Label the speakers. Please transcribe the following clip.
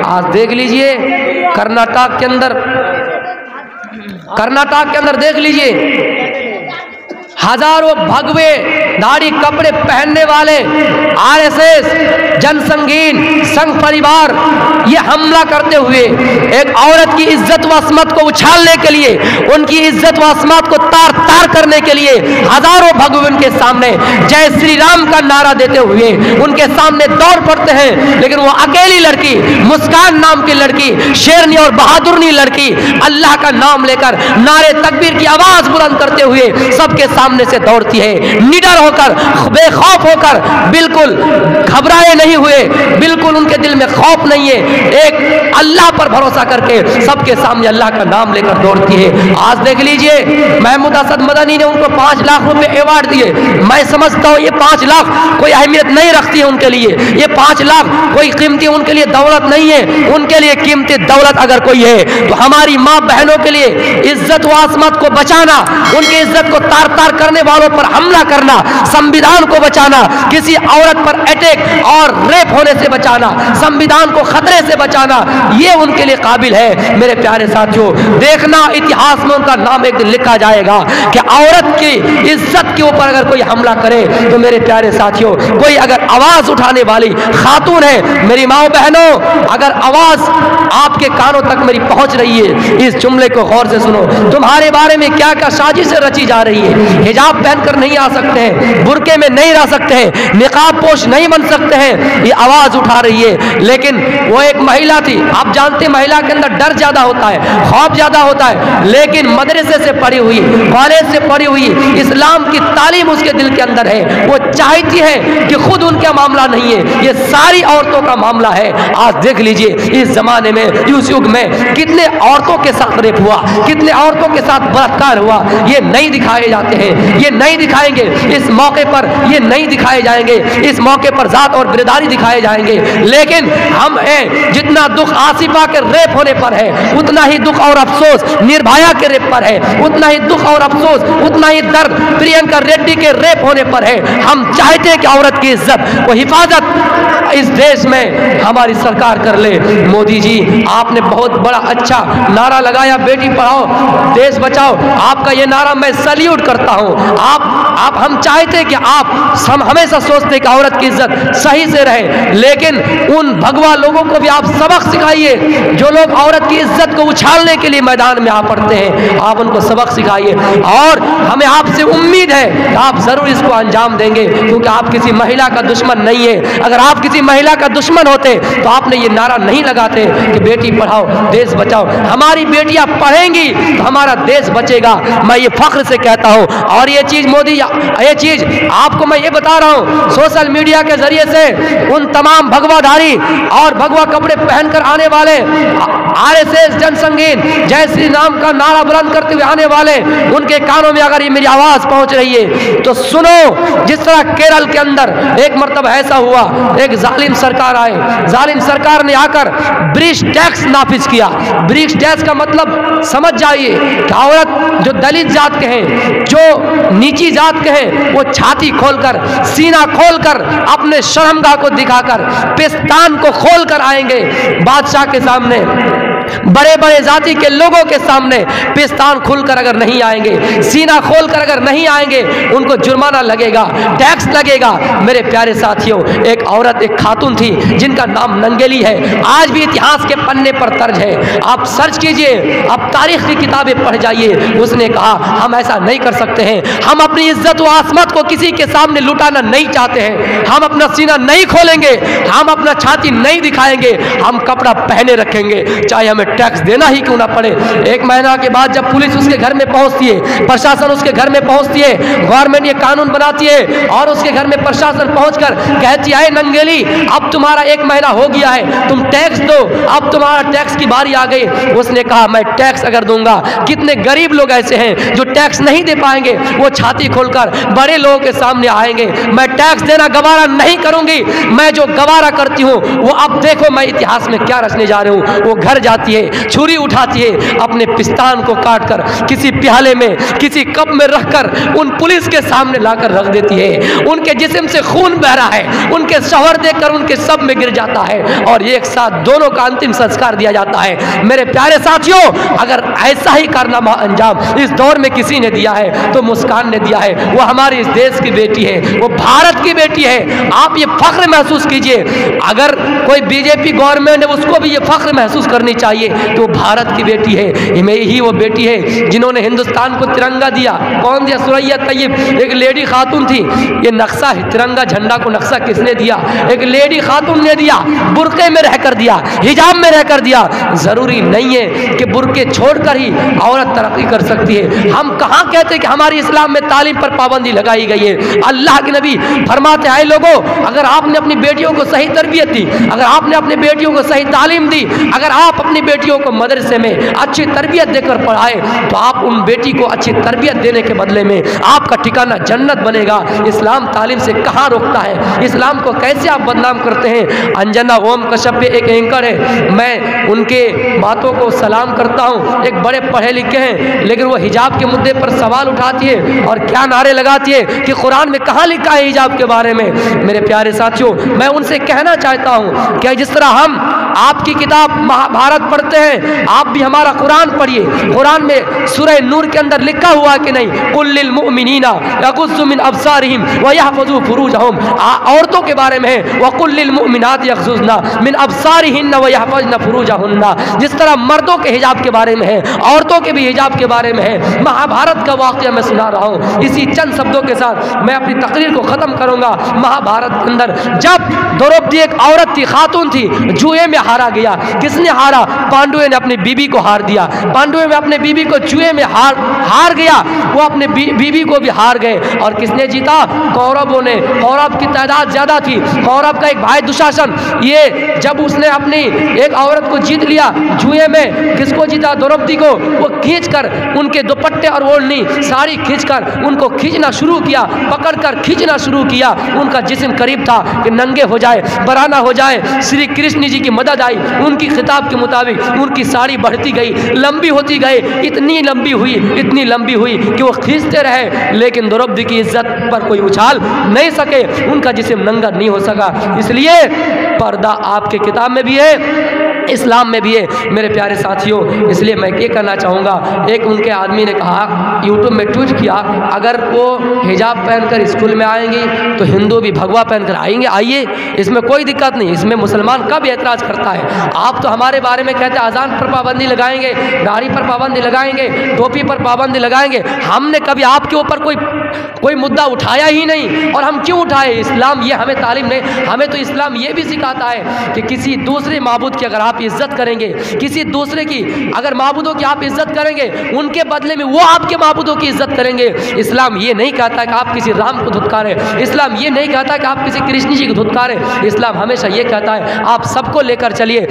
Speaker 1: आज देख लीजिए कर्नाटक के अंदर देख लीजिए, हजारों भगवे दाढ़ी कपड़े पहनने वाले आरएसएस, जनसंगीन, संघ परिवार ये हमला करते हुए एक औरत की इज्जत व अस्मत को उछालने के लिए, उनकी इज्जत व अस्मत को तार तार करने के लिए हजारों भगवे उनके सामने जय श्री राम का नारा देते हुए उनके सामने दौड़ पड़ते हैं। लेकिन वो अकेली लड़की, मुस्कान नाम की लड़की, शेरनी और बहादुरनी लड़की अल्लाह का नाम लेकर नारे तकबीर की आवाज बुलंद करते हुए सबके सामने से दौड़ती है, निडर होकर, बेखौफ होकर, बिल्कुल घबराए नहीं हुए, बिल्कुल उनके दिल में खौफ नहीं है, एक अल्लाह पर भरोसा करके सबके सामने अल्लाह का नाम लेकर दौड़ती है। आज देख लीजिए महमूद असद मदनी ने उनको 5 लाख रुपए अवार्ड दिए। मैं समझता हूं ये 5 लाख कोई अहमियत नहीं रखती है उनके लिए, ये 5 लाख कोई कीमती उनके लिए दौलत नहीं है। उनके लिए कीमती दौलत अगर कोई है तो हमारी माँ बहनों के लिए इज्जत व आसमत को बचाना, उनकी इज्जत को तार तार करने वालों पर हमला करना, संविधान को बचाना, किसी औरत पर अटैक और रेप होने से बचाना, संविधान को खतरे से बचाना, ये उनके लिए काबिल है। मेरे प्यारे साथियों, देखना इतिहास में उनका नाम एक दिन लिखा जाएगा कि औरत की इज्जत के ऊपर अगर कोई हमला करे तो मेरे प्यारे साथियों, कोई अगर आवाज उठाने वाली खातून है, मेरी माओ बहनों, अगर आवाज आपके कानों तक मेरी पहुंच रही है, इस जुमले को गौर से सुनो। तुम्हारे बारे में क्या क्या साजिशें रची जा रही है, हिजाब पहनकर नहीं आ सकते हैं, बुरके में नहीं रह सकते हैं, निकाब पोश नहीं बन सकते हैं, ये आवाज उठा रही है। लेकिन वो एक महिला थी, आप जानते महिला के अंदर डर ज्यादा होता है, खौफ ज्यादा होता है, लेकिन मदरसे से पढ़ी हुई, कॉलेज से पढ़ी हुई, इस्लाम की तालीम उसके दिल के अंदर है। वो चाहती है कि खुद उनका मामला नहीं है, ये सारी औरतों का मामला है। आज देख लीजिए इस जमाने में, इस युग में कितने औरतों के साथ रेप हुआ, कितने औरतों के साथ बलात्कार हुआ, ये नहीं दिखाए जाते हैं, ये नहीं दिखाएंगे इस मौके पर, ये नहीं दिखाए जाएंगे इस मौके पर, जात और बिरदारी दिखाए जाएंगे। लेकिन हम जितना दुख आसिफा के रेप होने पर है, उतना ही दुख और अफसोस निर्भया के रेप पर है, उतना ही दुख और अफसोस, उतना ही दर्द प्रियंका रेड्डी के रेप होने पर है। हम चाहते हैं कि औरत की इज्जत व हिफाजत इस देश में हमारी सरकार कर ले। मोदी जी, आपने बहुत बड़ा अच्छा नारा लगाया, बेटी पढ़ाओ देश बचाओ, आपका ये नारा मैं सैल्यूट करता हूं। आप हम चाहते हैं कि आप हमेशा सोचते कि औरत की इज्जत सही से रहे, लेकिन उन भगवा लोगों को भी आप सबक सिखाइए जो लोग औरत की इज्जत को उछालने के लिए मैदान में आ पड़ते हैं, आप उनको सबक सिखाइए। और हमें आपसे उम्मीद है कि आप जरूर इसको अंजाम देंगे, क्योंकि आप किसी महिला का दुश्मन नहीं है। अगर आप किसी महिला का दुश्मन होते तो आपने ये नारा नहीं लगाते कि बेटी पढ़ाओ देश बचाओ। हमारी बेटियां पढ़ेंगी तो हमारा देश बचेगा, मैं ये फख्र से कहता हूं। और ये चीज मोदी, ये चीज आपको मैं ये बता रहा हूं सोशल मीडिया के जरिए से, उन तमाम भगवाधारी और भगवा कपड़े पहनकर आने वाले आरएसएस, जनसंगीन, जय श्री राम का नारा बुलंद करते हुए आने वाले, उनके कानों में अगर ये मेरी आवाज पहुंच रही है तो सुनो। जिस तरह केरल के अंदर एक मर्तबा ऐसा हुआ, एक जालिम सरकार आए, जालिम सरकार ने आकर ब्रिज टैक्स नाफिज किया। ब्रिज टैक्स का मतलब समझ जाइए कि औरत जो दलित जात के हैं, जो नीची जात के हैं, वो छाती खोलकर, सीना खोलकर, अपने शर्मगाह को दिखाकर, पेस्तान को खोलकर आएंगे बादशाह के सामने, बड़े बड़े जाति के लोगों के सामने। पेस्तान खुलकर अगर नहीं आएंगे, सीना खोलकर अगर नहीं आएंगे, उनको जुर्माना लगेगा, टैक्स लगेगा। मेरे प्यारे साथियों, एक औरत, एक खातून थी जिनका नाम नंगेली है, आज भी इतिहास के पन्ने पर दर्ज है। आप सर्च कीजिए, आप तारीख की किताबें पढ़ जाइए। उसने कहा हम ऐसा नहीं कर सकते हैं, हम अपनी इज्जत व आसमत को किसी के सामने लुटाना नहीं चाहते हैं, हम अपना सीना नहीं खोलेंगे, हम अपना छाती नहीं दिखाएंगे, हम कपड़ा पहने रखेंगे, चाहे हमें टैक्स देना ही क्यों ना पड़े। एक महीना के बाद जब पुलिस उसके घर में पहुंचती है, प्रशासन उसके घर में पहुंचती है, गवर्नमेंट ये कानून बनाती है और उसके घर में प्रशासन पहुंचकर कहती है नंगेली अब तुम्हारा 1 महीना हो गया है, तुम टैक्स दो, अब तुम्हारा टैक्स की बारी आ गई। उसने कहा मैं टैक्स अगर दूंगा, कितने गरीब लोग ऐसे हैं जो टैक्स नहीं दे पाएंगे, वो छाती खोलकर बड़े लोगों के सामने आएंगे, मैं टैक्स देना गवारा नहीं करूंगी, मैं जो गवारा करती हूँ वो अब देखो मैं इतिहास में क्या रचने जा रही हूँ। वो घर जाती जाती है, छुरी उठाती है, अपने पिस्तान को काटकर किसी प्याले में, किसी कप में रखकर उन पुलिस के सामने लाकर रख देती है। उनके जिस्म से खून बह रहा है, उनके शवहर देखकर उनके सब में गिर जाता है और एक साथ दोनों का अंतिम संस्कार दिया जाता है। मेरे प्यारे साथियों, अगर ऐसा ही कारनामा अंजाम इस दौर में किसी ने दिया है तो मुस्कान ने दिया है। वो हमारे इस देश की बेटी है, वो भारत की बेटी है। आप ये फख्र महसूस कीजिए। अगर कोई बीजेपी गवर्नमेंट है उसको भी ये फख्र महसूस करनी चाहिए तो भारत की बेटी है। यही वो बेटी है जिन्होंने हिंदुस्तान को तिरंगा दिया। कौन दिया? सुरैया तैयब, एक लेडी खातून थी। ये नक्शा है, तिरंगा झंडा को नक्शा किसने दिया? एक लेडी खातून ने दिया, बुर्के में रहकर दिया, हिजाब में रहकर दिया। जरूरी नहीं है कि बुर्के छोड़कर ही औरत तरक्की कर सकती है। हम कहाँ कहते कि हमारी इस्लाम में तालीम पर पाबंदी लगाई गई है? अल्लाह के नबी फरमाते हैं, लोगों, अगर आपने अपनी बेटियों को सही तरबियत दी, अगर आपने अपनी बेटियों को सही तालीम दी, अगर आप अपनी बेटियों को मदरसे में अच्छी तरबियत देकर पढ़ाए तो आप उन बेटी को अच्छी तरबियत देने के बदले में आपका ठिकाना जन्नत बनेगा। इस्लाम तालीम से कहाँ रोकता है? इस्लाम को कैसे आप बदनाम करते हैं? अंजना ओम कश्यप पे एक एंकर है, मैं उनके बातों को सलाम करता हूँ। एक बड़े पढ़े लिखे हैं, लेकिन वो हिजाब के मुद्दे पर सवाल उठाती है और क्या नारे लगाती है कि कुरान में कहाँ लिखा है हिजाब के बारे में। मेरे प्यारे साथियों, मैं उनसे कहना चाहता हूँ कि जिस तरह हम आपकी किताब महाभारत पढ़ते हैं, आप भी हमारा कुरान पढ़िए। कुरान में सूरह नूर के अंदर लिखा हुआ कि नहीं, कुल्लिल मुमिनीना यगुस्सु मिन अब्सारिहिम व यहफज़ू फुरूजहुम, औरतों के बारे में है, व कुल्लिल मुमिनात यगुस्सुना मिन अब्सारिहिन्ना व यहफज़ना फुरूजहुन्ना। जिस तरह मर्दों के हिजाब के बारे में है, औरतों के भी हिजाब के बारे में है। महाभारत का वाक़या मैं सुना रहा हूँ। इसी चंद शब्दों के साथ मैं अपनी तकरीर को ख़त्म करूँगा। महाभारत के अंदर जब द्रौपदी एक औरत थी, खातून थी, जुए में हारा गया। किसने हारा? पांडुए ने अपनी बीबी को हार दिया। पांडुए में अपने बीबी को जुए में हार गया, वो अपने बीबी को भी हार गए। और किसने जीता? कौरवों ने। कौरव की तादाद ज्यादा थी। कौरव का एक भाई दुशासन, ये जब उसने अपनी एक औरत को जीत लिया जुए में, किसको जीता? द्रौपदी को। वो खींचकर उनके दुपट्टे और ओढ़नी साड़ी खींचकर उनको खींचना शुरू किया, पकड़कर खींचना शुरू किया। उनका जिस्म करीब था कि नंगे हो जाए, बराना हो जाए। श्री कृष्ण जी की मदद आई। उनकी खिताब के मुताबिक उनकी साड़ी बढ़ती गई, लंबी होती गई, इतनी लंबी हुई कि वो खींचते रहे, लेकिन द्रौपदी की इज्जत पर कोई उछाल नहीं सके, उनका जिस्म नंगा नहीं हो सका। इसलिए पर्दा आपके किताब में भी है, इस्लाम में भी है। मेरे प्यारे साथियों, इसलिए मैं ये कहना चाहूँगा, एक उनके आदमी ने कहा, यूट्यूब में ट्वीट किया, अगर वो हिजाब पहनकर स्कूल में आएंगी तो हिंदू भी भगवा पहनकर आएंगे। आइए, इसमें कोई दिक्कत नहीं, इसमें मुसलमान कब एतराज़ करता है? आप तो हमारे बारे में कहते हैं अजान पर पाबंदी लगाएंगे, दाढ़ी पर पाबंदी लगाएंगे, टोपी पर पाबंदी लगाएंगे। हमने कभी आपके ऊपर कोई मुद्दा उठाया ही नहीं। और हम क्यों उठाए? इस्लाम ये हमें तालीम नहीं, हमें तो इस्लाम ये भी सिखाता है कि किसी दूसरे माबूद की अगर आप इज्जत करेंगे, किसी दूसरे की अगर माबूदों की आप इज्जत करेंगे, उनके बदले में वो आपके माबूदों की इज्जत करेंगे। इस्लाम ये नहीं कहता कि आप किसी राम को धुतकारें, इस्लाम ये नहीं कहता कि आप किसी कृष्ण जी को धुतकारें। इस्लाम हमेशा ये कहता है आप सबको लेकर चलिए।